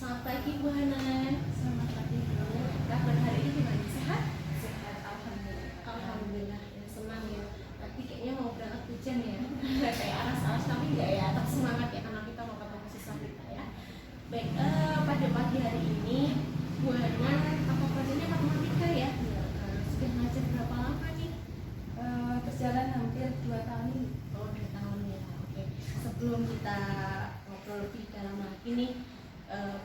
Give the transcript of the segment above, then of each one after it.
Selamat pagi Bu Hanan. Selamat pagi Bu. Kabar hari ini gimana? Sehat? Sehat alhamdulillah. Alhamdulillah ya, senang ya. Tapi kayaknya mau berangkat hujan ya. Kayak aras-aras tapi enggak ya. Tetap semangat ya karena kita mau ketemu siswa kita ya. Baik, pada pagi hari ini Bu Hanan apa pelajarannya matematika ya? Sudah ngajar berapa lama nih? Berjalan hampir 2 tahun ini. Oh, 2 tahun ya. Oke. Sebelum kita ngobrol lebih dalam lagi nih,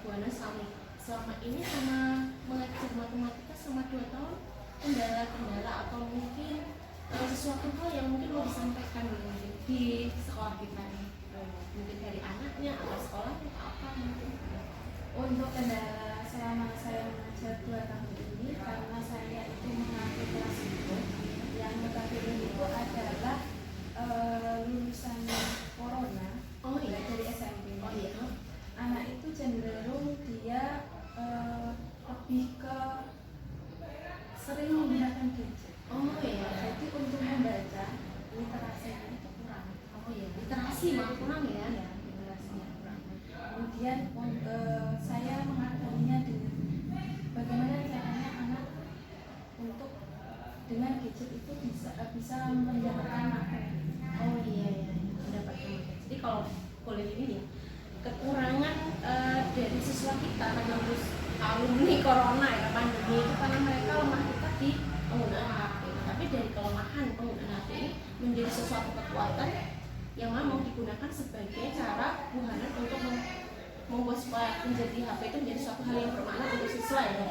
Bu Ana selama ini sama mengajar matematika selama 2 tahun, kendala-kendala atau mungkin sesuatu hal yang mungkin mau disampaikan mungkin di sekolah kita nih, mungkin dari anaknya atau sekolahnya atau apa mungkin. Untuk kendala selama saya mengajar 2 tahun ini, karena saya itu mengambil kelas itu, yang notabene itu adalah lulusan corona. Oh iya, dari SMP. Oh iya. Anak itu cenderung dia lebih ke sering menggunakan gadget. Oh iya. Jadi untuk membaca literasinya itu kurang. Oh iya, literasi malah kurang ya. Ya, literasinya kurang. Kemudian saya mengakalinya dengan bagaimana caranya anak untuk dengan gadget itu bisa mendapatkan materi. Oh iya ya, mendapatkan materi. Jadi kalau kuliah ini ya, kekurangan dari siswa kita karena harus alumni corona ya, pandemi itu karena mereka lemah kita di penggunaan HP. Tapi dari kelemahan penggunaan HP ini menjadi sesuatu kekuatan yang mau digunakan sebagai cara Bu Hanan untuk membuat supaya menjadi HP itu menjadi suatu hal yang bermakna untuk siswa ya.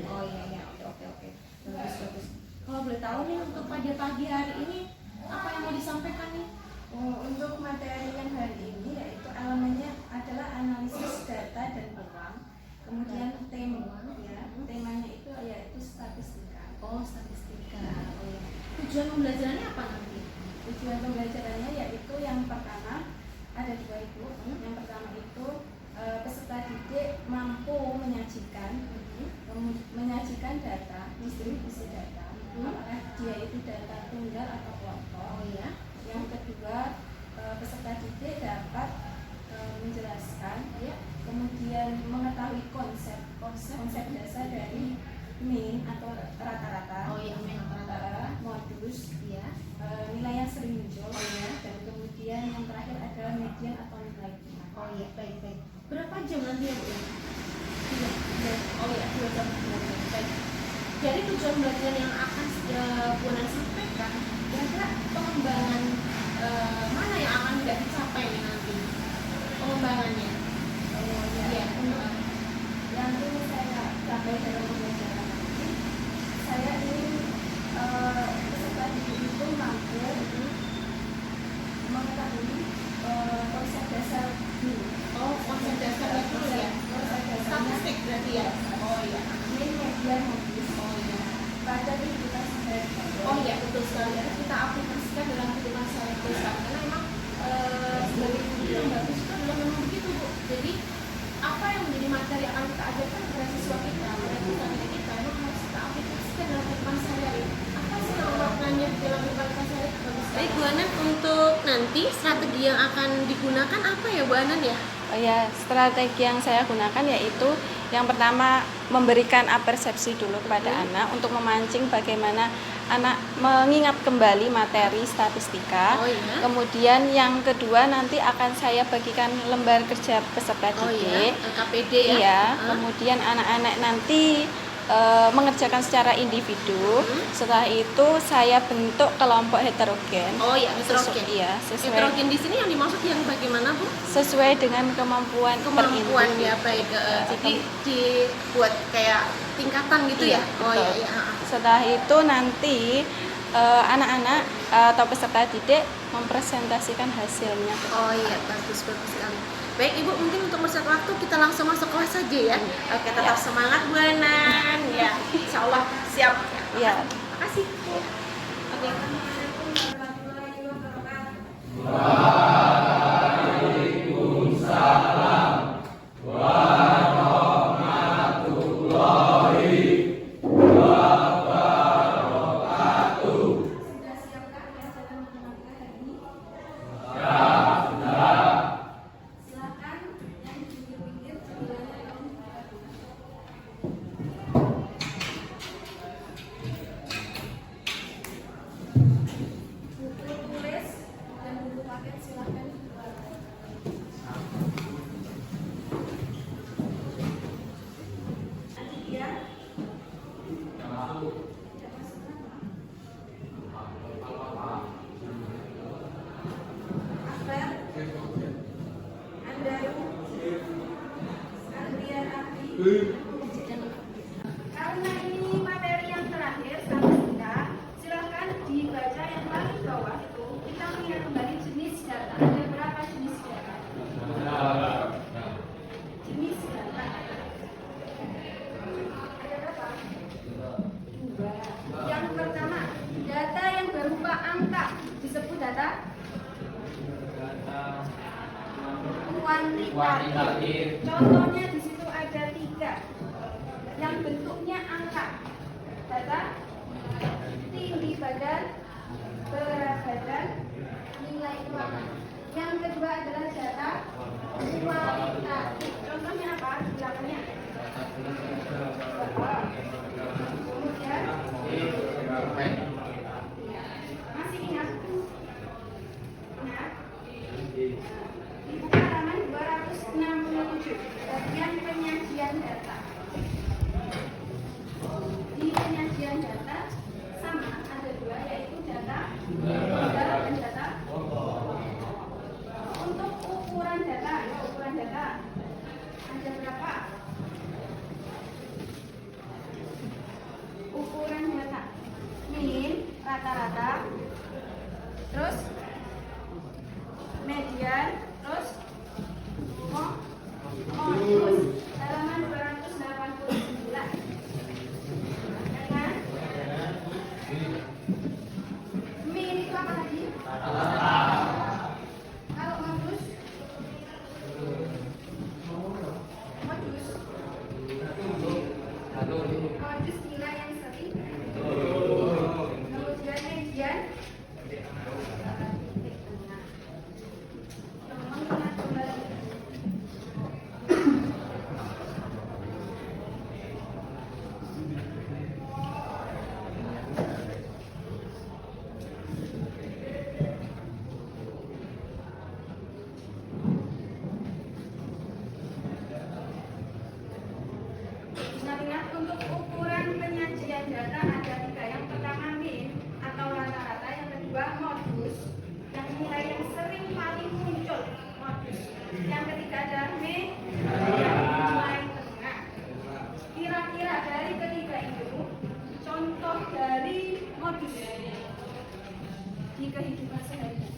Oh iya ya, oke. Bagus. Kalau boleh tahu nih untuk pada pagi hari ini apa yang mau disampaikan nih? Untuk materi yang hari ini yaitu elemennya adalah analisis data dan peluang. Kemudian temanya itu yaitu statistika. Oh, statistika. Oh ya. Tujuan pembelajarannya apa nanti? Tujuan pembelajarannya yaitu yang pertama ada 2 itu. Yang pertama itu peserta didik mampu menyajikan data, distribusi data. Apakah dia itu data tunggal atau kelompok? Oh ya. Yang kedua, peserta didik dapat menjelaskan, ya, kemudian mengetahui konsep dasar dari mean atau rata-rata. Oh iya, mean atau rata-rata. Modus, ya. Nilai yang sering muncul. Oh iya. Dan kemudian yang terakhir adalah median atau nilai prima. Oh iya, baik. Berapa jam nanti ya Bu? 3. Oh iya, 2 jam belajar. Baik. Jadi tujuan belajar yang akan Bu Hanan sampaikan, kira-kira pengembangan mana yang akan tidak dicapai nih nanti? Pengembangannya. Oh iya. Iya. Yang ingin saya capai dalam pembelajaran nanti, saya ingin peserta didik itu mampu mengetahui konsep dasar dulu. Oh, konsep dasarnya dulu ya. Statistik berarti ya. Oh iya. Mean, median, modus. Oh iya. Pada kehidupan sehari-hari. Oh iya, betul sekali. Karena kita aplikasikan dalam kehidupan sehari-hari. Karena memang sebagai guru yang bagus itu adalah memang begitu Bu. Jadi apa yang menjadi materi yang akan kita ajarkan kepada siswa kita, kepada kita kita memang harus kita aplikasikan dalam kehidupan sehari-hari. Apa sih yang maknanya dalam kehidupan kita sehari-hari? Baik Bu Hanan, untuk nanti strategi yang akan digunakan apa ya Bu Hanan ya? Oh ya, strategi yang saya gunakan yaitu yang pertama memberikan apersepsi dulu kepada anak untuk memancing bagaimana anak mengingat kembali materi statistika. Oh iya. Kemudian yang kedua nanti akan saya bagikan lembar kerja peserta Oh didik. iya, KPD ya. Iya, kemudian anak-anak nanti mengerjakan secara individu. Setelah itu saya bentuk kelompok heterogen. Oh iya, heterogen. Sesuai Heterogen di sini yang dimaksud yang bagaimana Bu? sesuai dengan kemampuan Ya baik. Jadi dibuat kayak tingkatan gitu ya. Oh iya. Setelah itu nanti anak-anak atau peserta didik mempresentasikan hasilnya. Oh iya, bagus sekali. Baik Ibu, mungkin untuk menyempatkan waktu kita langsung masuk kelas saja ya. Oke, tetap semangat Bu Hanan. Ya, insya Allah siap. Ya. Makasih. Oke. Silakan yang dipikir-pikir Karena ini materi yang terakhir sahabat kita, silakan dibaca yang paling bawah itu. Kita melihat kembali jenis data. Ada berapa jenis data? Jenis data ada berapa? Dua. Yang pertama, data yang berupa angka disebut data kuantitatif. Contohnya di situ ada 3 yang bentuknya angka. Data tinggi badan, berat badan, nilai keuangan. Yang kedua adalah data kualitatif. Contohnya apa? Di belakangnya. Kemudian masih ingat? Ingat? Dibuka halaman 267, bagian penyajian data. Di penyajian data sama ada 2, yaitu data modal dan data. Untuk ukuran data ada berapa? Ukuran data min, rata-rata, terus median, terus modus. Halaman 289. Ya kan? Min itu apa tadi? Kalau modus? Modus nilai yang sering. Kemudian median. Mengingat kembali. Ingat-ingat, untuk ukuran penyajian data ada 3. Yang pertama min atau rata-rata, yang kedua modus, yang nilai yang sering paling muncul modus. Yang ketiga adalah median, nilai tengah. Kira-kira dari ketiga itu contoh dari modus di kehidupan sehari-hari.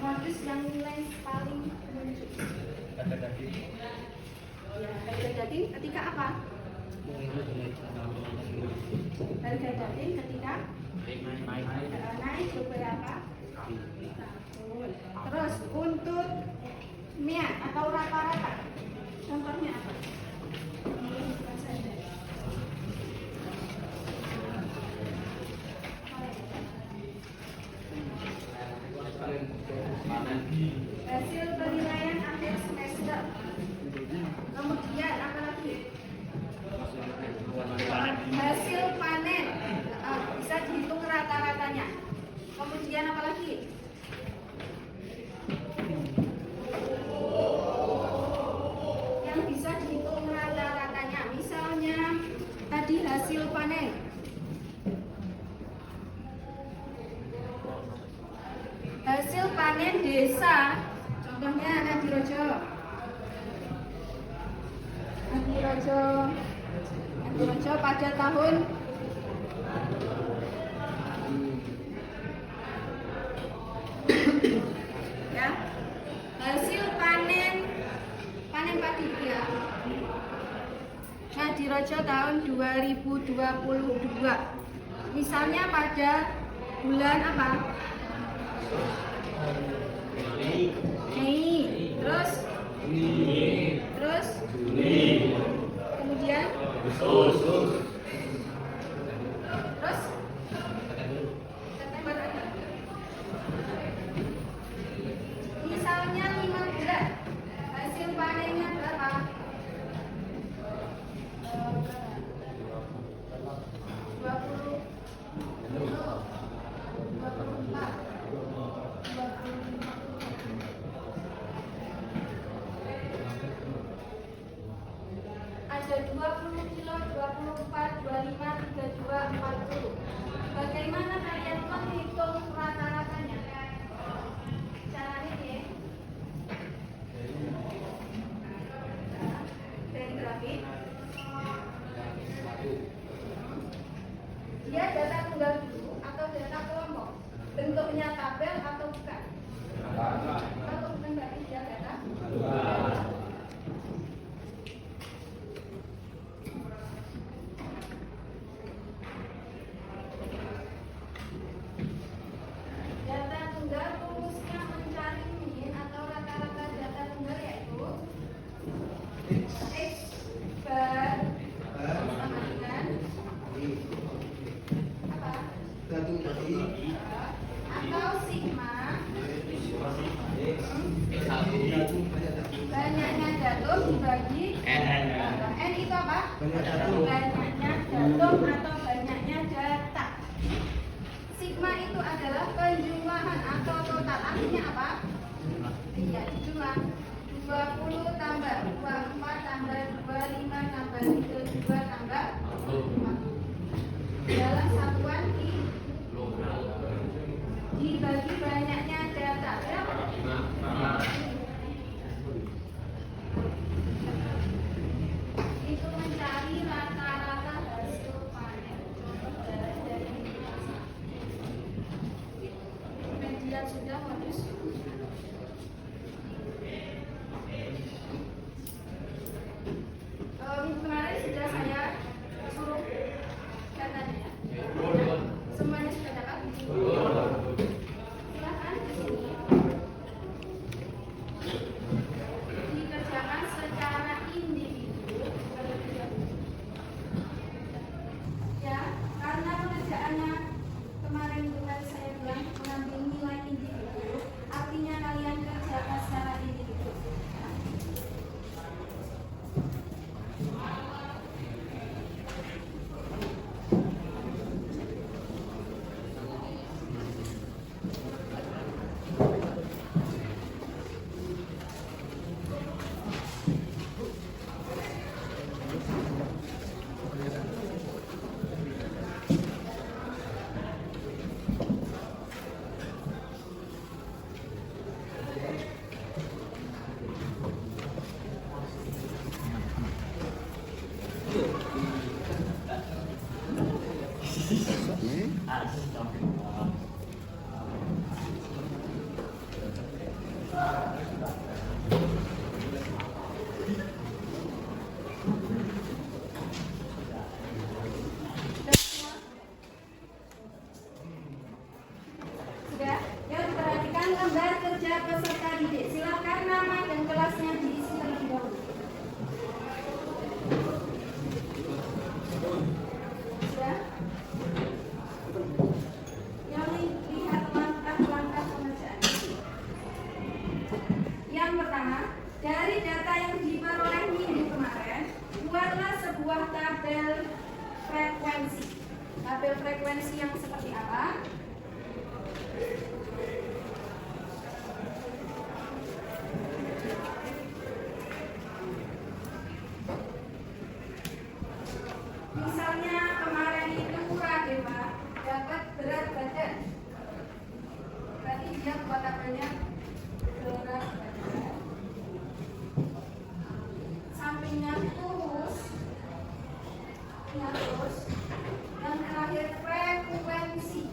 Modus yang nilai paling muncul. Ya, harga daging ketika apa? Harga daging ketika naik beberapa tahun. Terus untuk MIA atau rata-rata, contohnya apa? Hasil penilaian akhir semester. Kemudian apa lagi? Hasil panen, bisa dihitung rata-ratanya. Kemudian apa lagi? Yang bisa dihitung rata-ratanya, misalnya tadi hasil panen. Hasil panen desa, contohnya Nadirojo pada tahun ya, hasil panen padi ya. Nadirojo tahun 2022. Misalnya pada bulan apa? Mei. Terus kemudian terus September lagi. Misalnya 5 bulan, hasil panennya berapa? 20, 24, 25. Ada 20 kilo, 24, 25, 32, 40. Bagaimana kalian menghitung rata-ratanya? Caranya ya. dibagi N itu apa? Banyaknya datum atau banyaknya data. Sigma itu adalah penjumlahan atau total. Artinya apa? Iya, jumlah 20 tambah 24 tambah 25 tambah 32 tambah 4 dalam satuan dibagi banyaknya data. Berapa? Itu mencari rata-rata hasil panen. Dari media sudah modus. Minggu kemarin sudah saya suruh datanya ya. Semuanya sudah dapat. Silakan di sini dikerjakan secara individu. Ya, karena pekerjaannya kemarin bukan saya bilang mengambil nilai individu, artinya kalian kerjakan secara individu. Sudah? Ya, perhatikan gambar kerja peserta didik. Silakan nama dan kelasnya diisi terlebih dahulu. Sudah? Yang lihat langkah-langkah pengerjaan. Yang pertama, dari data yang diperoleh minggu kemarin, buatlah sebuah tabel frekuensi. Tabel frekuensi yang seperti apa? Misalnya kemarin itu Radeva dapat berat badan, berarti dia buat tabelnya berat badan, sampingnya kurus, dan terakhir frekuensi.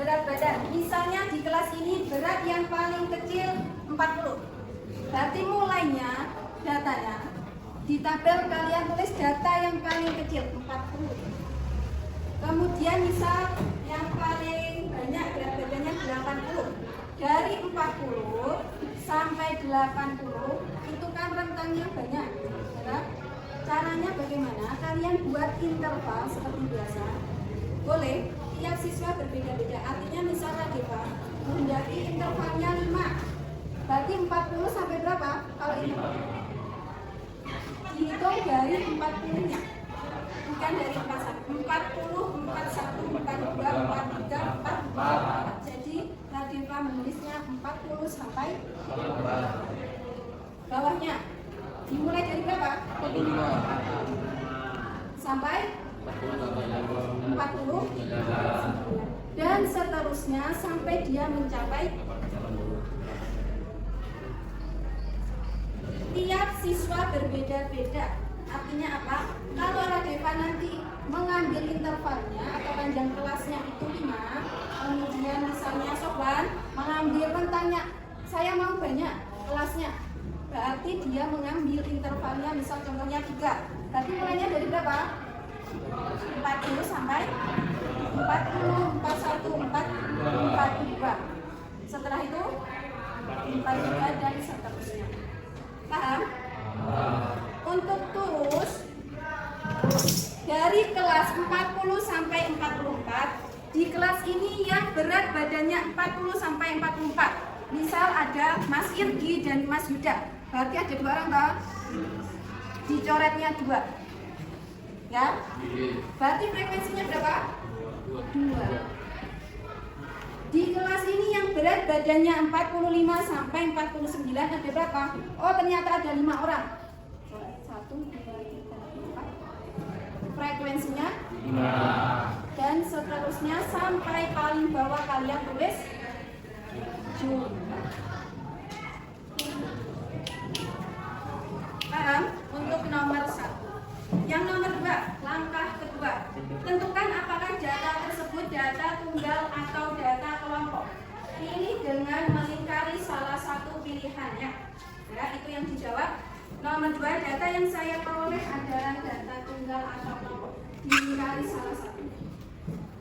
Berat badan, misalnya di kelas ini berat yang paling kecil 40. Berarti mulainya datanya di tabel kalian tulis data yang paling kecil 40. Kemudian misal yang paling banyak berat badannya 80. Dari 40 sampai 80 itu kan rentangnya banyak. Ya? Caranya bagaimana? Kalian buat interval seperti biasa. Boleh. Tiap siswa berbeda-beda. Artinya misalnya Radeva mendaki intervalnya 5. Berarti 40 sampai berapa? Kalau ini dihitung dari 40-nya. Bukan dari 41. 40, 41, 42, 43, 44. Jadi Radeva menulisnya 40 sampai bawahnya. Dimulai dari berapa? 45 sampai 40 dan seterusnya sampai dia mencapai. Tiap siswa berbeda-beda. Artinya apa? Kalau Radeva nanti mengambil intervalnya atau panjang kelasnya itu 5, kemudian misalnya Sofwan mengambil rentangnya, saya mau banyak kelasnya, berarti dia mengambil intervalnya misal contohnya 3. Berarti mulainya dari berapa? 40 sampai 40, 41, 42. Setelah itu 42 dan seterusnya. Paham? Untuk terus dari kelas 40 sampai 44, di kelas ini yang berat badannya 40 sampai 44. Misal ada Mas Irgi dan Mas Yuda. Berarti ada 2 orang toh? Dicoretnya 2. Ya? Berarti frekuensinya berapa? 2. Di kelas ini yang berat badannya 45 sampai 49 ada berapa? Oh, ternyata ada 5 orang. 1, 2, 3, 4. Frekuensinya 5. Dan seterusnya sampai paling bawah kalian tulis jumlah. Paham? Untuk nomor 1. Yang nomor 2, langkah kedua. Tentukan apakah data tersebut data tunggal atau data kelompok. Pilih dengan melingkari salah satu pilihannya. Ya, itu yang dijawab. Nomor 2, data yang saya peroleh adalah data tunggal atau kelompok. Dilingkari salah satu.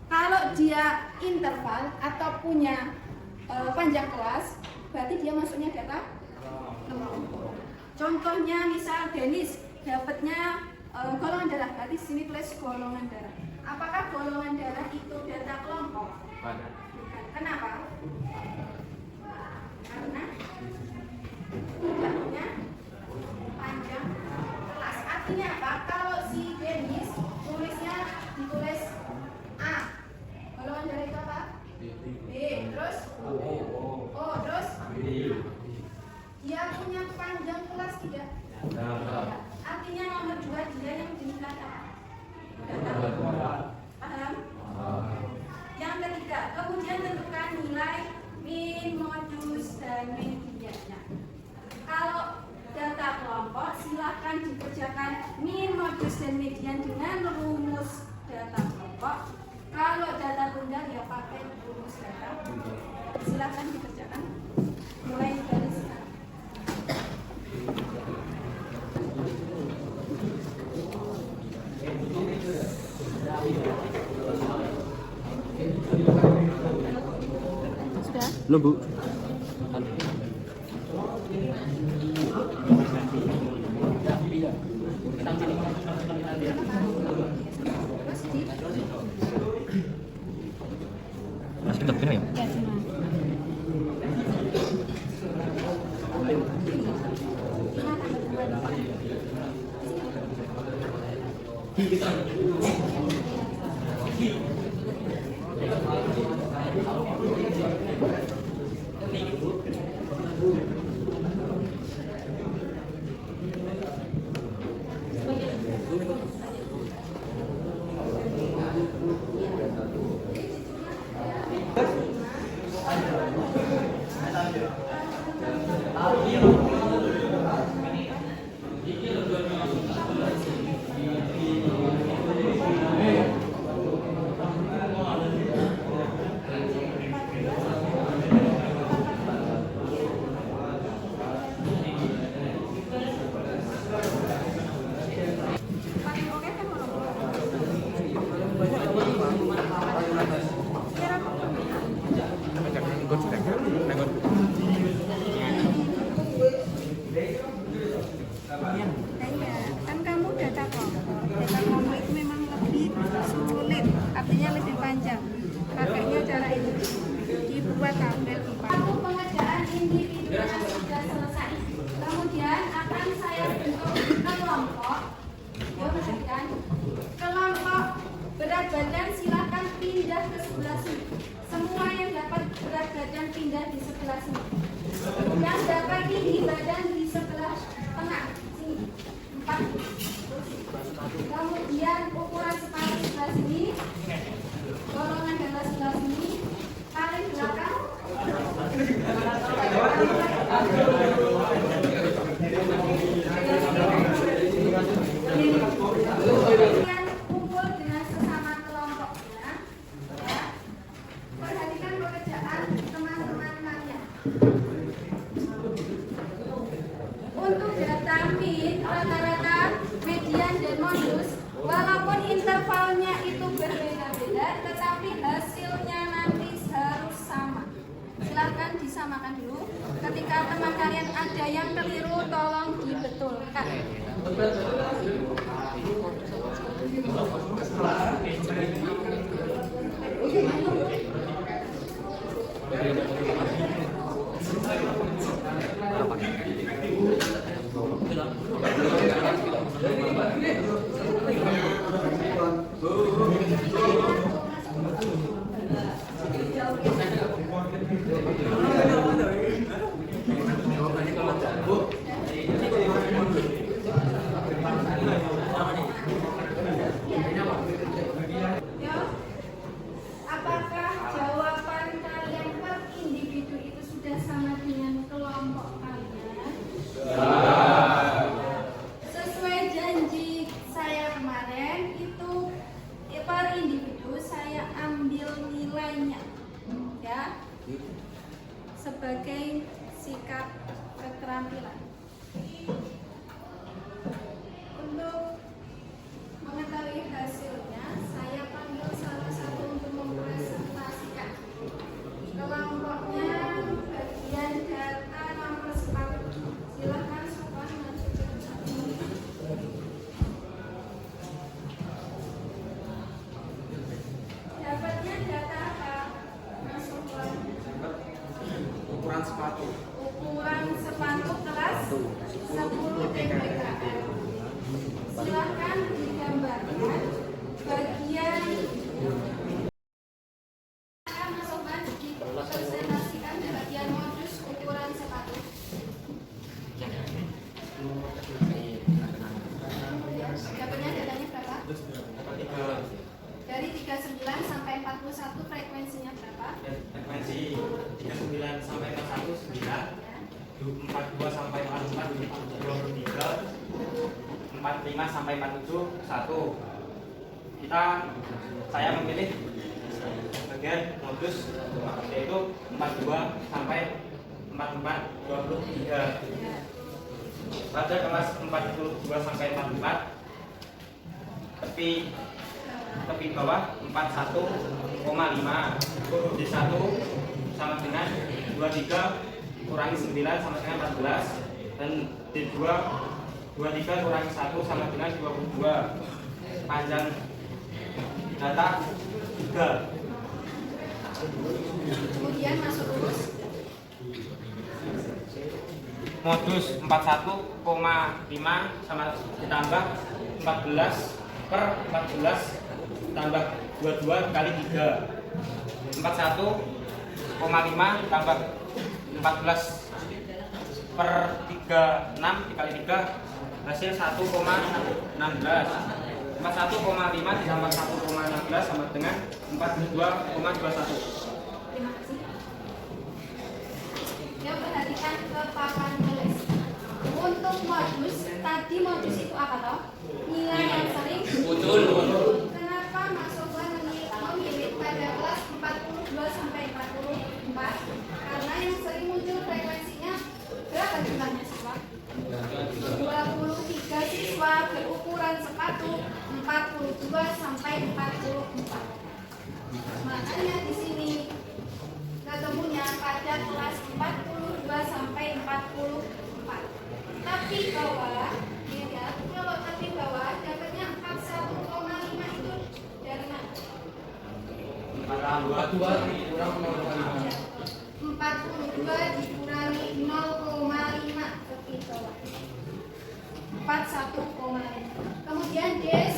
Kalau dia interval atau punya panjang kelas, berarti dia masuknya data kelompok. Contohnya misal Denis dapatnya golongan darah, berarti sini tulis golongan darah. Apakah golongan darah itu data kelompok? Bukan. Kenapa? Karena tidak punya panjang kelas. Artinya apa? Kalau si Denis tulisnya ditulis A, golongan darah itu apa? B, terus O, terus dia punya panjang kelas tidak? Artinya nomor 2 dia yang dinilai apa? Paham? Yang ketiga, kemudian tentukan nilai min, modus, dan mediannya. Kalau data kelompok, silakan dikerjakan min, modus, dan median dengan rumus data kelompok. Kalau data tunggal, ya pakai rumus data. Silakan dikerjakan mulai dari sekarang. Sudah? Belum, Bu. Masih tetap ya? Ya, cuma. Kan kamu data kelompok itu memang lebih sulit, artinya lebih panjang. Pakainya cara ini, dibuat tabel 4. Aku pengerjaan individunya sudah selesai. Kemudian akan saya bentuk kelompok. Ya, perhatikan. Kelompok berat badan silakan pindah ke sebelah sini. Semua yang dapat berat badan pindah di sebelah sini. Yang dapat tinggi badan di sebelah tengah sini 4. Kemudian ukuran sepatu sebelah sini, golongan darah sebelah sini, paling belakang. Kemudian kumpul dengan sesama kelompoknya. Ya. Perhatikan pekerjaan teman-teman kalian. Untuk data min, rata-rata, median, dan modus, walaupun intervalnya itu berbeda-beda, tetapi hasilnya nanti harus sama. Silakan disamakan dulu. Ketika teman kalian ada yang keliru, tolong dibetulkan. Apakah jawaban kalian per individu itu sudah sama dengan kelompok kalian? Sesuai janji saya kemarin itu per individu saya ambil nilainya, ya, sebagai sikap keterampilan. Untuk mengetahui hasilnya, saya panggil salah satu untuk mempresentasikan kelompoknya bagian data nomor 1. Silakan Sofwan maju ke depan. Dapatnya data apa, Mas Sofwan? Ukuran sepatu. Ukuran sepatu kelas 10 TPKM. Silakan digambarkan bagian Mas Sofwan dipresentasikan bagian modus ukuran sepatu. Dapatnya datanya berapa? Dari 39 sampai 41 frekuensinya berapa? Frekuensi 39 sampai 41 9, 42 sampai 44 23, 45 sampai 47 1. Saya memilih bagian modus yaitu 42 sampai 44 23. Pada kelas 42 sampai 44 tepi bawah 41,5, D1 sama dengan 23 kurangi 9 sama dengan 14, dan D2 23 kurangi 1 sama dengan 22. Panjang data 3. Kemudian masuk rumus. Modus 41,5 sama ditambah 14 per 14 tambah 22 kali 3. 41,5 tambah 14 per 36 dikali 3 hasil 1,16. 41,5 ditambah 1,16 sama dengan 42,21. Terima kasih. Ya, perhatikan ke papan tulis. Untuk modus, tadi modus itu apa toh? Nilai yang sering Betul. Kenapa Mas Sofwan memilih pada kelas 42 sampai 44? Karena yang sering muncul frekuensinya berapa jumlahnya siswa? 23 siswa berukuran sepatu 42 sampai 44. Makanya di sini ketemunya pada kelas 42 sampai 44. Tapi bawah, ya, kalau tapi bawah dapatnya 41,5 itu dari mana? 42 kurang 42 dikurangi 0,5 tepi bawah. 41,5. Kemudian D1.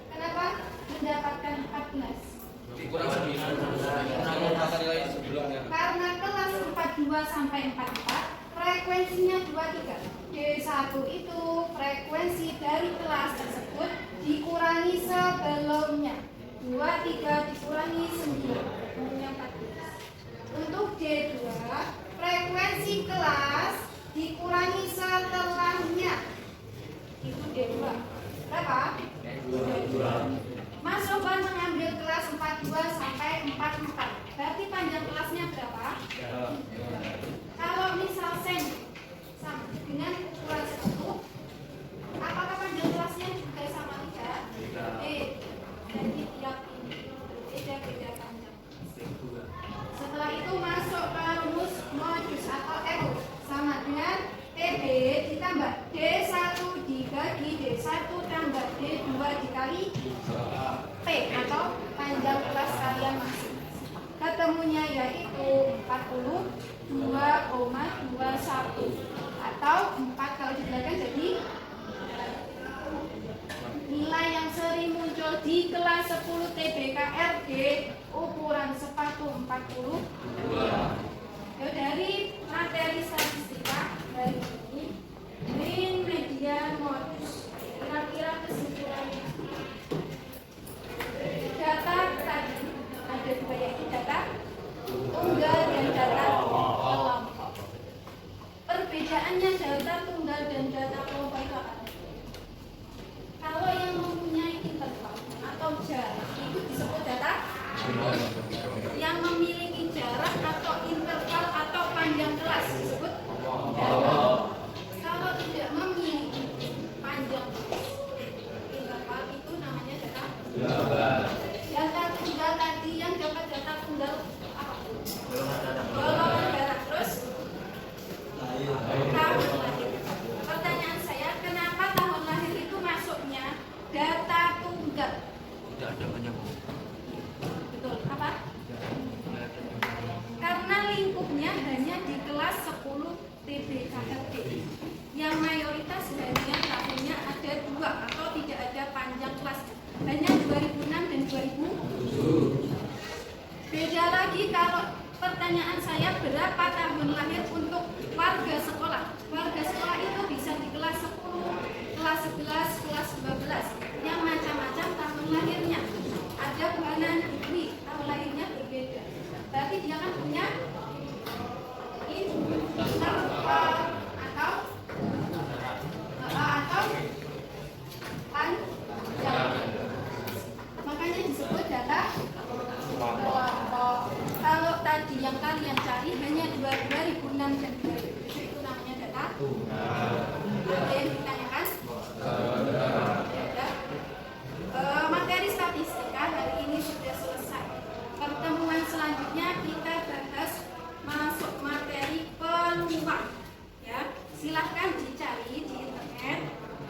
Kenapa mendapatkan 14? kurang 9 nilai sebelumnya. Karena kelas 42 sampai 44 frekuensinya 23. D1 itu frekuensi dari kelas tersebut dikurangi sebelumnya. 23 dikurangi 9 ketemunya 14. Untuk D2 frekuensi kelas dikurangi setelahnya. Itu D2. Berapa? D2. Mas Sofwan mengambil kelas 42 sampai 44. Berarti panjang kelasnya berapa? Kalau misal sen sama dengan ukuran 1, apakah panjang kelasnya juga sama tidak? Jadi tiap ini beda-beda panjang. Setelah itu masuk ke rumus modus atau ditambah D1 dibagi D1 tambah D2 dikali P atau panjang kelas kalian masing-masing. Ketemunya yaitu 42,21 atau 4 kalau dibelakang jadi nilai yang sering muncul di kelas 10 TBKRD ukuran sepatu 40. Ya, dari materi statistika dari ini mean, median, modus, kira-kira kesimpulannya. Data tadi ada dua, yaitu data tunggal dan data kelompok. Perbedaannya data tunggal dan data kelompok itu apa? Kalau yang mempunyai interval atau jarak itu disebut data. Yang memiliki jarak atau interval atau panjang kelas disebut data. Kalau tidak memiliki panjang kelas interval itu namanya data. Data tunggal tadi yang dapat data tunggal apa? Golongan darah. Terus tahun lahir. Pertanyaan saya, kenapa tahun lahir itu masuknya data tunggal? Tidak ada banyak. Betul. Apa? Karena lingkupnya hanya di kelas 10 TBKRD. Yang mayoritas hanya tahunnya ada 2 atau tidak ada panjang kelas. Hanya 2006 dan 2007. Beda lagi kalau pertanyaan saya berapa tahun lahir untuk warga sekolah. Warga sekolah itu bisa di kelas 10, kelas 11, kelas 12. Yang macam-macam tahun lahirnya. Ada buanan Dwi, tahun lahirnya berbeda. Berarti dia kan punya interval atau panjang. Makanya disebut data kelompok. Kalau tadi yang kalian cari hanya 2006 dan 2007 itu namanya data. Ada yang ditanyakan? Ada. Materi statistika hari ini sudah selesai. Pertemuan selanjutnya kita bahas masuk materi peluang. Ya, silahkan dicari di internet,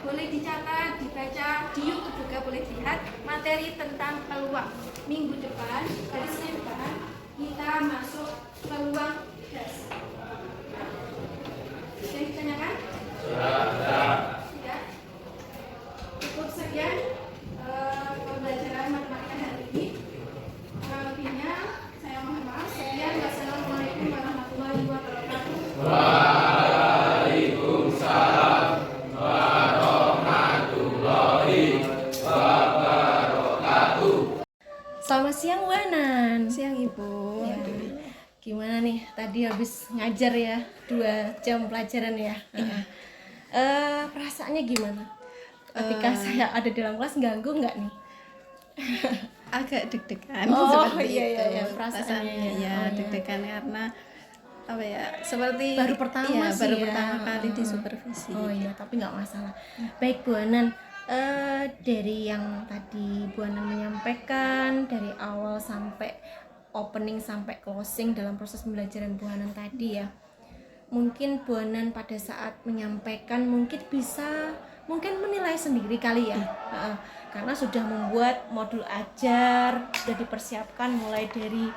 boleh dicatat, dibaca di YouTube juga boleh dilihat materi tentang peluang. Minggu depan, dari Senin depan kita masuk peluang dasar. Sudah ditanyakan? Tidak. Cukup sekian pembelajaran matematika hari ini. Lebihnya saya mohon maaf. Sekian. Wassalamualaikum warahmatullahi wabarakatuh. Selamat siang Bu Anan. Siang Ibu. Ya. Gimana nih tadi habis ngajar ya 2 jam pelajaran ya. Perasaannya gimana? Ketika saya ada dalam kelas ganggu nggak nih? Agak deg-degan Oh, seperti iya, itu iya, perasaannya. ya Oh, iya. deg-degan karena apa ya seperti Baru pertama iya, sih baru ya. pertama kali di supervisi. Oh iya, tapi nggak masalah. Baik Bu Anan, dari yang tadi Bu Anan menyampaikan dari awal sampai opening sampai closing dalam proses pembelajaran Bu Anan tadi ya, mungkin Bu Anan pada saat menyampaikan mungkin menilai sendiri kali ya. Karena sudah membuat modul ajar, sudah dipersiapkan mulai dari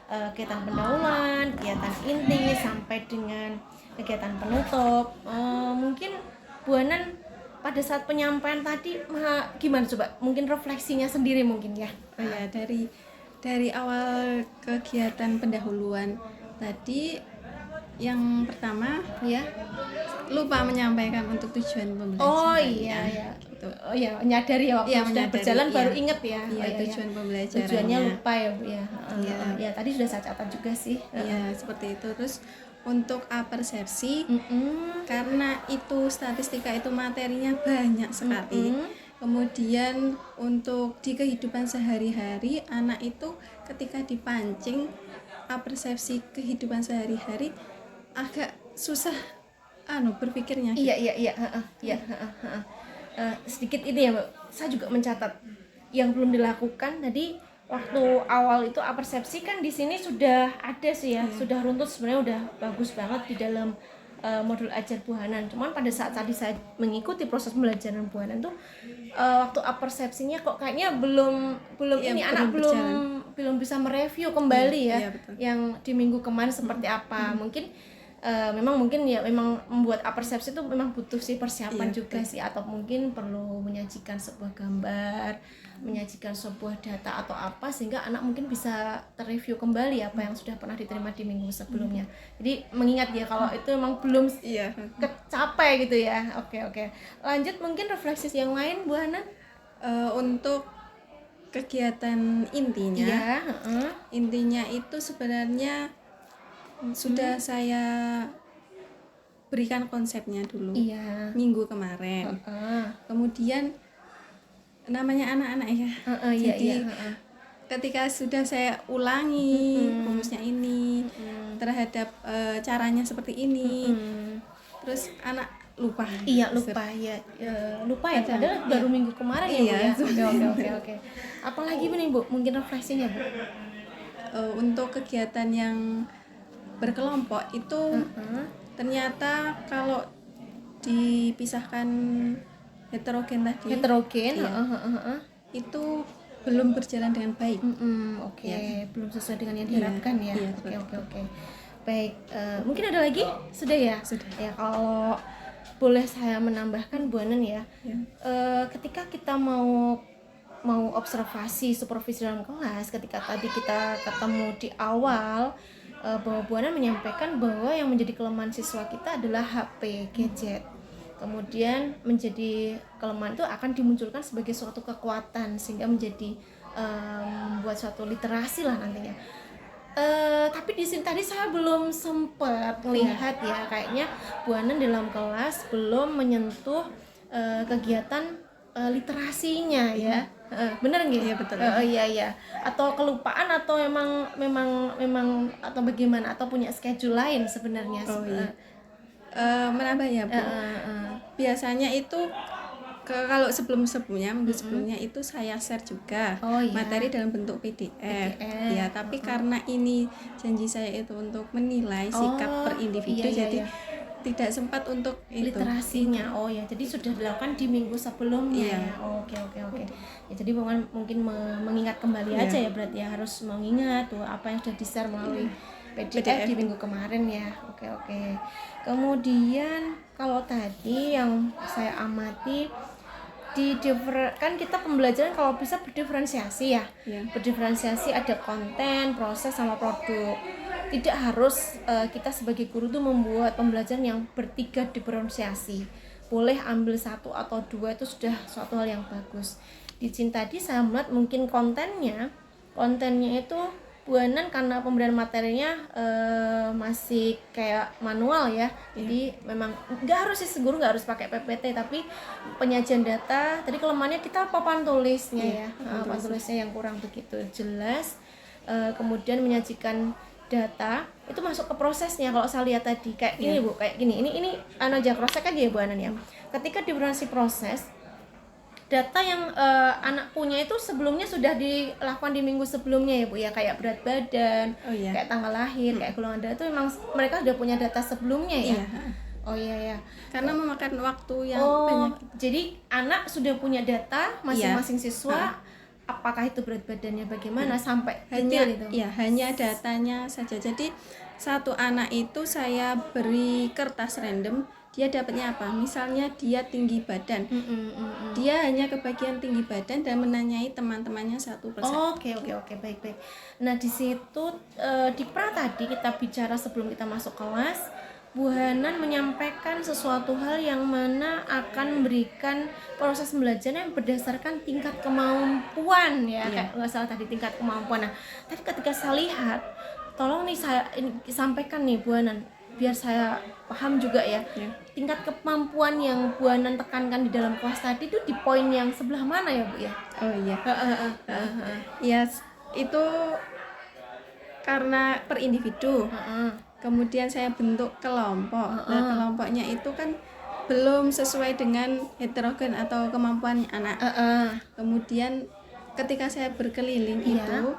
kegiatan pendahuluan, kegiatan inti sampai dengan kegiatan penutup. Mungkin Bu Anan pada saat penyampaian tadi gimana coba? Mungkin refleksinya sendiri mungkin ya. Oh ya, dari awal kegiatan pendahuluan tadi yang pertama Ya. lupa menyampaikan untuk tujuan pembelajaran. Oh iya ya. Gitu. Oh iya, menyadari ya waktu Iya, sudah menyadari, berjalan baru iya. inget ya. Iya, Oh, iya, tujuan iya. pembelajarannya. Tujuannya lupa ya Bu ya. Iya. Ya tadi sudah saya catat juga sih. Iya, seperti itu. Terus untuk apersepsi Mm-mm. karena itu statistika itu materinya banyak sekali. Kemudian untuk di kehidupan sehari-hari anak itu ketika dipancing apersepsi kehidupan sehari-hari agak susah berpikirnya. Iya. Sedikit ini ya Mbak, saya juga mencatat yang belum dilakukan tadi waktu awal itu apersepsi kan di sini sudah ada sih ya, sudah runtut sebenarnya udah bagus banget di dalam modul ajar Bu Hanan. Cuman pada saat tadi saya mengikuti proses pembelajaran Bu Hanan tuh waktu persepsinya kok kayaknya belum Iya, ini belum anak berjalan. belum bisa mereview kembali ya Iya, betul. yang di minggu kemarin seperti apa. Mungkin memang membuat persepsi itu memang butuh sih persiapan Iya, juga sih, atau mungkin perlu menyajikan sebuah gambar, menyajikan sebuah data atau apa sehingga anak mungkin bisa terreview kembali apa yang sudah pernah diterima di minggu sebelumnya. Jadi mengingat ya kalau itu memang belum Iya. kecapai gitu ya. Oke. Lanjut mungkin refleksi yang lain Bu Hana. Untuk kegiatan intinya, Iya, intinya itu sebenarnya sudah saya berikan konsepnya dulu Iya. minggu kemarin. Kemudian namanya anak-anak ya. Iya, Jadi iya. ketika sudah saya ulangi rumusnya ini terhadap caranya seperti ini, terus anak lupa. Iya lupa ya, lupa ya. Padahal baru minggu kemarin Iya. ya Bu ya. Oke. Apalagi nih Bu, mungkin refleksinya Bu. Untuk kegiatan yang berkelompok itu ternyata kalau dipisahkan heterogen tadi Heterogen. iya, itu belum berjalan dengan baik. Oke. Iya. Belum sesuai dengan yang diharapkan ya. Iya, Oke. Baik, mungkin ada lagi? Sudah ya? Sudah. Ya kalau boleh saya menambahkan Bu Anan ya. Ya. Ketika kita mau observasi supervisi dalam kelas, ketika tadi kita ketemu di awal bahwa Bu Anan menyampaikan bahwa yang menjadi kelemahan siswa kita adalah HP, gadget. Kemudian menjadi kelemahan itu akan dimunculkan sebagai suatu kekuatan sehingga menjadi membuat suatu literasi lah nantinya. Tapi di sini tadi saya belum sempat melihat ya, kayaknya Bu Anan dalam kelas belum menyentuh kegiatan literasinya ya. Bener nggak? Iya, betul. Iya. Atau kelupaan atau memang atau bagaimana, atau punya schedule lain sebenarnya. Oh iya. Menambah ya Bu. Biasanya itu kalau sebelumnya minggu sebelumnya itu saya share juga Oh, iya. materi dalam bentuk PDF. Ya, tapi karena ini janji saya itu untuk menilai sikap per individu, iya, jadi iya. tidak sempat untuk itu. Literasinya. Oh ya, jadi sudah dilakukan di minggu sebelumnya. Iya. Ya? Oke. Ya, jadi mungkin mengingat kembali Iya. aja ya, berarti ya harus mengingat tuh apa yang sudah di-share melalui PDF di minggu kemarin ya. Oke. Kemudian kalau tadi yang saya amati kan kita pembelajaran kalau bisa berdiferensiasi ya. Iya. Berdiferensiasi, ada konten, proses sama produk. Tidak harus kita sebagai guru tuh membuat pembelajaran yang bertiga diferensiasi. Boleh ambil satu atau dua, itu sudah suatu hal yang bagus. Di sini tadi saya melihat mungkin kontennya itu Bu Anan karena pemberian materinya masih kayak manual ya. Jadi memang nggak harus sih, guru nggak harus pakai PPT, tapi penyajian data tadi kelemahannya kita papan tulisnya ya. Papan tulisnya yang kurang begitu jelas. Kemudian menyajikan data itu masuk ke prosesnya. Kalau saya lihat tadi kayak gini Bu, kayak gini. Ini aja proses kan ya Bu Anan ya. Ketika diferensi proses, data yang anak punya itu sebelumnya sudah dilakukan di minggu sebelumnya ya Bu ya, kayak berat badan, kayak tanggal lahir, kayak golongan darah itu memang mereka sudah punya data sebelumnya ya. Iya. Oh iya. Karena memakan waktu yang Oh, banyak. jadi anak sudah punya data masing-masing siswa, apakah itu berat badannya bagaimana sampai Hanya detail itu. ya, hanya datanya saja. Jadi satu anak itu saya beri kertas random, dia dapatnya apa? Misalnya dia tinggi badan, dia hanya kebagian tinggi badan dan menanyai teman-temannya satu persatu. Oke, baik. Nah di situ di pra tadi kita bicara sebelum kita masuk kelas, Bu Hanan menyampaikan sesuatu hal yang mana akan memberikan proses belajar yang berdasarkan tingkat kemampuan ya, kayak nggak salah tadi tingkat kemampuan. Nah tadi ketika saya lihat, tolong nih saya sampaikan nih Bu Hanan, biar saya paham juga ya. Tingkat kemampuan yang Bu Hanan tekankan di dalam kelas tadi itu di poin yang sebelah mana ya Bu ya? Oh iya. Ya, itu karena per individu. Kemudian saya bentuk kelompok. Nah, kelompoknya itu kan belum sesuai dengan heterogen atau kemampuan anak. Kemudian ketika saya berkeliling itu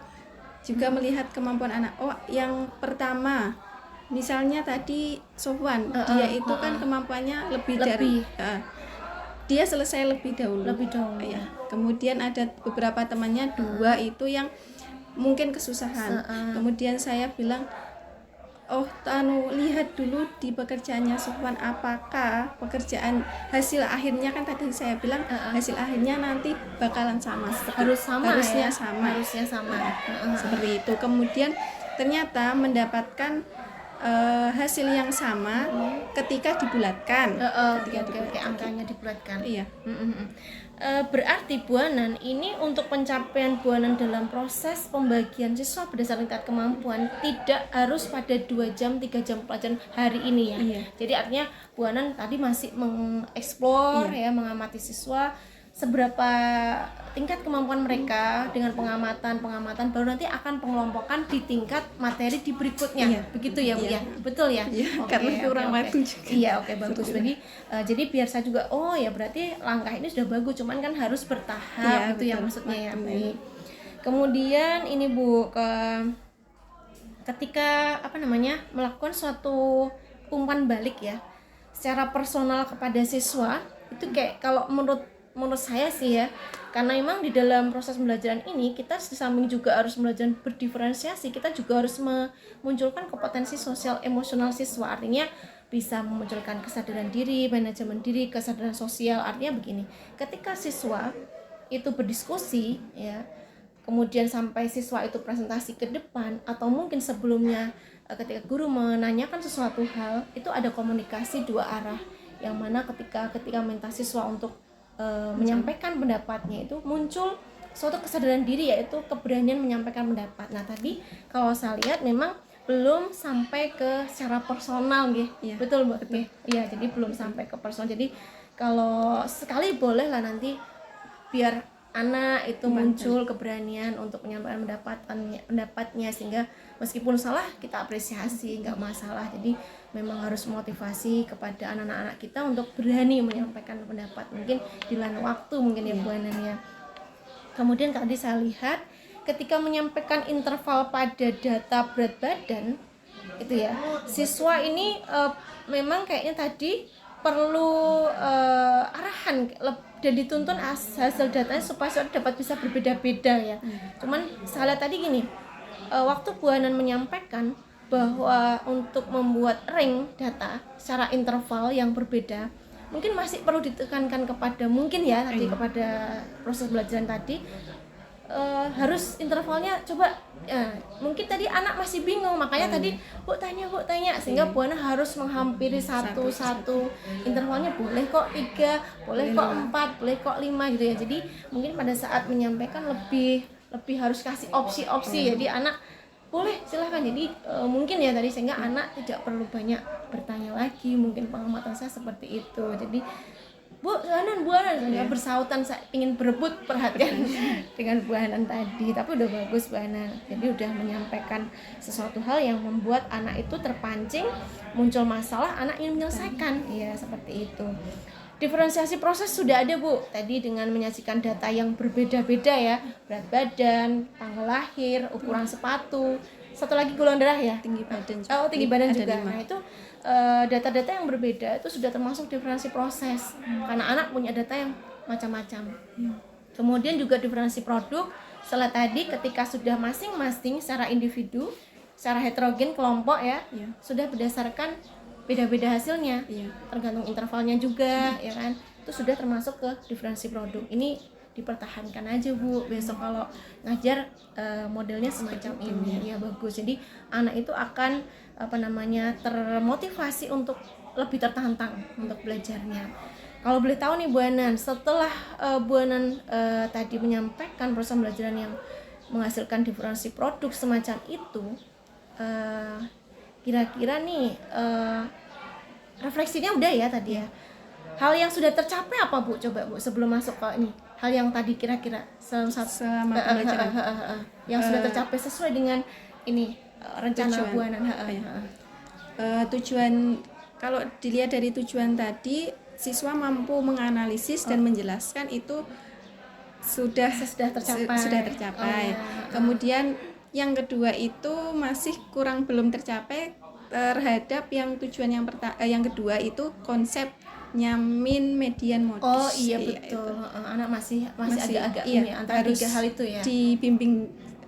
juga melihat kemampuan anak. Oh, yang pertama misalnya tadi Sofwan, dia itu kan kemampuannya lebih dari dia selesai lebih dahulu. Ya. Kemudian ada beberapa temannya dua itu yang mungkin kesusahan. Kemudian saya bilang, oh lihat dulu di pekerjaannya Sofwan, apakah pekerjaan hasil akhirnya, kan tadi saya bilang hasil akhirnya nanti bakalan sama, harusnya sama seperti itu. Kemudian ternyata mendapatkan hasil yang sama ketika dibulatkan. Ketika angkanya dibulatkan. Iya. Berarti Bu Anan, ini untuk pencapaian Bu Anan dalam proses pembagian siswa berdasarkan tingkat kemampuan tidak harus pada 2 jam 3 jam pelajaran hari ini ya. Iya. Jadi artinya Bu Anan tadi masih mengeksplor ya, mengamati siswa seberapa tingkat kemampuan mereka dengan pengamatan baru nanti akan pengelompokan di tingkat materi di berikutnya. Iya. Begitu ya Bu ya. Betul ya? Iya, karena kurang waktu juga. Iya, bagus. Jadi biar saya juga ya berarti langkah ini sudah bagus, cuman kan harus bertahap gitu ya maksudnya ya. Baik. Kemudian ini Bu, ketika melakukan suatu umpan balik ya secara personal kepada siswa, itu kayak kalau menurut saya sih ya, karena memang di dalam proses pembelajaran ini kita di samping juga harus belajar berdiferensiasi, kita juga harus memunculkan kompetensi sosial emosional siswa. Artinya bisa memunculkan kesadaran diri, manajemen diri, kesadaran sosial. Artinya begini, ketika siswa itu berdiskusi ya, kemudian sampai siswa itu presentasi ke depan, atau mungkin sebelumnya ketika guru menanyakan sesuatu hal, itu ada komunikasi dua arah, yang mana ketika minta siswa untuk menyampaikan pendapatnya, itu muncul suatu kesadaran diri, yaitu keberanian menyampaikan pendapat. Nah tadi kalau saya lihat memang belum sampai ke secara personal gitu. Iya. Betul Bu? Iya, jadi belum sampai ke personal. Jadi kalau sekali boleh lah nanti biar anak itu muncul keberanian untuk menyampaikan pendapatnya, sehingga meskipun salah kita apresiasi, nggak masalah. Jadi memang harus motivasi kepada anak-anak kita untuk berani menyampaikan pendapat, mungkin di lain waktu mungkin ya Bu Anan ya. Kemudian tadi saya lihat ketika menyampaikan interval pada data berat badan itu ya, siswa ini memang kayaknya tadi perlu arahan dan dituntun hasil datanya supaya dapat bisa berbeda-beda ya. Cuman saya lihat tadi gini, waktu Bu Anan menyampaikan bahwa untuk membuat rank data secara interval yang berbeda, mungkin masih perlu ditekankan kepada kepada proses belajaran tadi, harus intervalnya coba mungkin tadi anak masih bingung, makanya tadi Bu tanya sehingga Bu Anan harus menghampiri satu intervalnya, boleh kok 3, boleh kok 4, boleh kok 5 gitu ya. Jadi mungkin pada saat menyampaikan lebih harus kasih opsi-opsi, jadi anak boleh silahkan. Jadi mungkin ya tadi sehingga anak tidak perlu banyak bertanya lagi, mungkin pengamatan saya seperti itu. Jadi Bu Anan bersautan, saya ingin berebut perhatian dengan Bu Anan tadi, tapi udah bagus Bu Anan. Jadi udah menyampaikan sesuatu hal yang membuat anak itu terpancing, muncul masalah, anak ingin menyelesaikan, ya seperti itu. Diferensiasi proses sudah ada Bu, tadi dengan menyajikan data yang berbeda-beda ya, berat badan, tanggal lahir, ukuran sepatu, satu lagi golongan darah ya, tinggi badan juga. Nah itu data-data yang berbeda itu sudah termasuk diferensiasi proses, karena anak punya data yang macam-macam. Kemudian juga diferensiasi produk, setelah tadi ketika sudah masing-masing secara individu, secara heterogen kelompok ya, sudah berdasarkan beda-beda hasilnya, tergantung intervalnya juga, ya kan, itu sudah termasuk ke diferensiasi produk. Ini dipertahankan aja Bu, besok kalau ngajar modelnya semacam ini ya bagus. Jadi anak itu akan termotivasi untuk lebih tertantang untuk belajarnya. Kalau boleh tahu nih Bu Anan, setelah Bu Anan tadi menyampaikan proses pembelajaran yang menghasilkan diferensiasi produk semacam itu, kira-kira nih refleksinya udah ya tadi ya. Hal yang sudah tercapai apa Bu? Coba Bu sebelum masuk ke ini. Hal yang tadi kira-kira selama pembelajaran yang sudah tercapai sesuai dengan ini rencana Bu Anan. Tujuan, kalau dilihat dari tujuan tadi, siswa mampu menganalisis dan menjelaskan itu sudah tercapai. Kemudian yang kedua itu masih belum tercapai terhadap yang tujuan yang kedua itu konsepnya min, median, modus. Oh iya Itu. betul. Anak masih agak-agak iya, ini antara harus 3 hal itu ya. dibimbing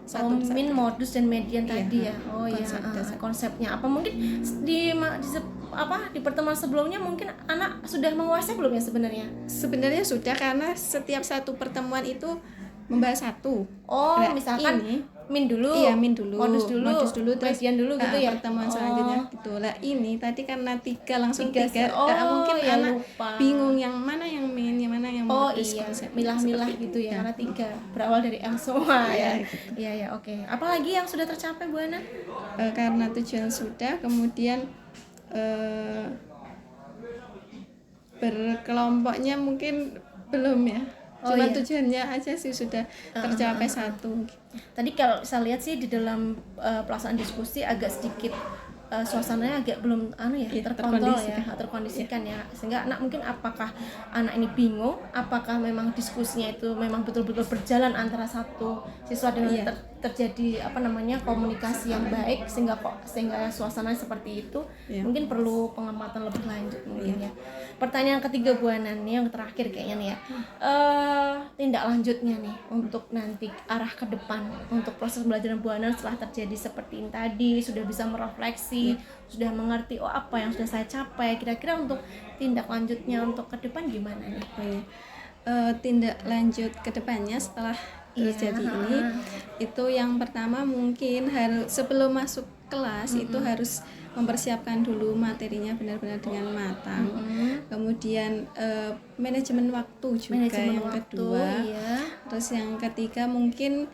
Oh, satu min, modus dan median Iya, tadi ya. Oh iya, konsep dasar. konsepnya apa mungkin di pertemuan sebelumnya mungkin anak sudah menguasai belum ya sebenarnya? Sebenarnya sudah, karena setiap satu pertemuan itu membahas satu. Oh, Nah, misalkan ini, min dulu, iya, min dulu, modus dulu, terus median dulu gitu ya. pertemuan Oh. selanjutnya gitu lah. Ini tadi karena langsung Tiga, tiga, oh, mungkin ya anak lupa. bingung yang mana yang min, yang mana yang Oh modus, iya, konsepnya milah-milah seperti gitu itu. ya, karena 3 berawal dari M semua ya. Iya, gitu. Iya ya, oke. Apalagi yang sudah tercapai Bu Ana? Karena tujuan sudah, kemudian berkelompoknya mungkin belum ya. Oh, Cuma iya. tujuannya aja sih sudah tercapai satu. Tadi kalau saya lihat sih di dalam pelaksanaan diskusi agak sedikit suasananya agak belum Iya, terkontrol terkondisikan. ya, terkondisikan ya. Sehingga anak mungkin apakah anak ini bingung, apakah memang diskusinya itu memang betul-betul berjalan antara satu siswa dengan Iya. terjadi komunikasi yang baik sehingga suasana seperti itu. Iya. Mungkin perlu pengamatan lebih lanjut mungkin ya. Pertanyaan ketiga Bu Ana nih, yang terakhir kayaknya nih ya. Tindak lanjutnya nih untuk nanti arah ke depan untuk proses pembelajaran Bu Ana setelah terjadi seperti ini tadi, sudah bisa merefleksi, sudah mengerti apa yang sudah saya capai, kira-kira untuk tindak lanjutnya untuk ke depan gimana nih? Oh, iya. Tindak lanjut ke depannya setelah terjadi ini, itu yang pertama mungkin harus sebelum masuk kelas itu harus mempersiapkan dulu materinya benar-benar dengan matang. Kemudian manajemen waktu juga Manajemen yang waktu, kedua. iya. Terus yang ketiga mungkin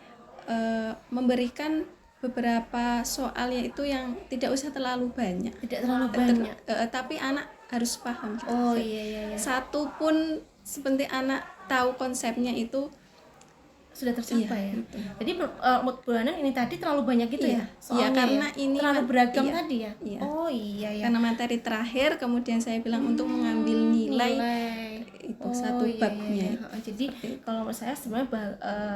memberikan beberapa soal yaitu yang tidak usah terlalu banyak. Tidak terlalu banyak. Tapi anak harus paham. Gitu. Oh iya. Satu pun seperti anak tahu konsepnya itu Sudah tercapai Iya, ya. Jadi menurut Bu Ana ini tadi terlalu banyak gitu ya? Iya. Soalnya Iya, karena ya? ini terlalu beragam iya. tadi ya. Iya. Oh iya ya. karena materi terakhir, kemudian saya bilang untuk mengambil nilai itu satu babnya. Jadi kalau menurut saya sebenarnya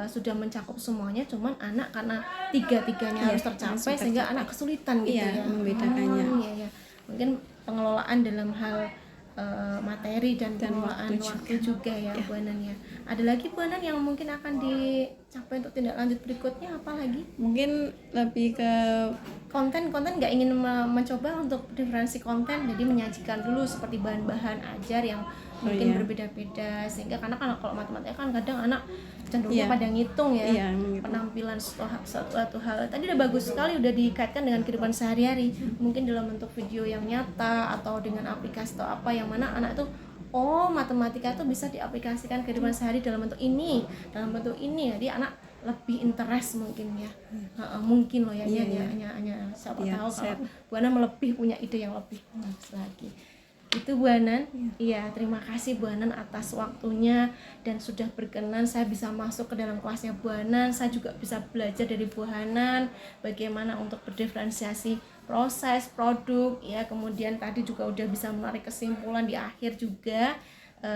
sudah mencakup semuanya, cuman anak karena tiga-tiganya Iya, harus tercapai harus sehingga tercapai. anak kesulitan gitu Iya, ya. membedakannya. Iya. Mungkin pengelolaan dalam hal materi dan pengelolaan waktu juga ya Bu Anan ya. Ada lagi Bu Anan yang mungkin akan dicapai untuk tindak lanjut berikutnya, apa lagi? Mungkin lebih ke Konten nggak ingin mencoba untuk diferensi konten, jadi menyajikan dulu seperti bahan-bahan ajar yang mungkin iya. berbeda-beda, sehingga karena kan kalau matematika kan kadang anak cenderungnya Iya. pada ngitung ya. Iya, gitu. Penampilan suatu hal tadi udah bagus sekali, udah dikaitkan dengan kehidupan sehari-hari, mungkin dalam bentuk video yang nyata atau dengan aplikasi atau apa, yang mana anak tuh matematika tuh bisa diaplikasikan kehidupan sehari dalam bentuk ini, jadi anak lebih interest mungkin ya. Mungkin loh ya, Iya, hanya siapa Iya, tahu saya- kalau Bu Ana lebih punya ide yang lebih bagus lagi. Itu Bu Anan. Iya, terima kasih Bu Anan atas waktunya dan sudah berkenan saya bisa masuk ke dalam kelasnya Bu Anan. Saya juga bisa belajar dari Bu Anan bagaimana untuk berdiferensiasi proses, produk ya. Kemudian tadi juga udah bisa menarik kesimpulan di akhir juga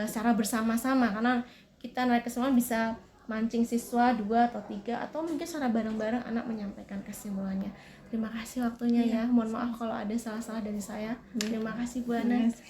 secara bersama-sama, karena kita narik kesimpulan bisa mancing siswa 2 atau 3 atau mungkin secara bareng-bareng anak menyampaikan kesimpulannya. Terima kasih waktunya ya. Mohon maaf kalau ada salah-salah dari saya. Terima kasih Bu Ana.